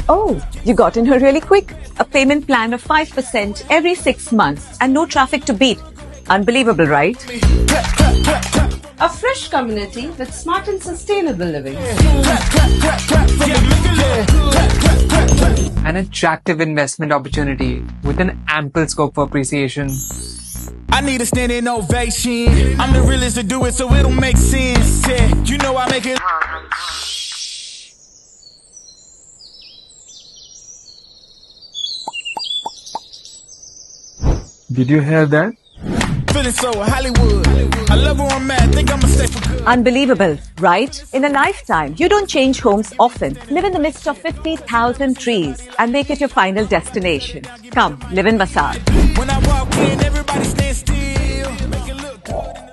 Oh, you got in here really quick. A payment plan of 5% every 6 months and no traffic to beat. Unbelievable, right? A fresh community with smart and sustainable living. An attractive investment opportunity with an ample scope for appreciation. I need a standing ovation. I'm the realest to do it, so it'll make sense. Yeah, you know I make it. Did you hear that? Feeling so Hollywood. I love where I'm at. Think I'ma stay for good. Unbelievable, right? In a lifetime, you don't change homes often. Live in the midst of 50,000 trees and make it your final destination. Come, live in Masaar. When I walk in, everybody stand still. Make it look.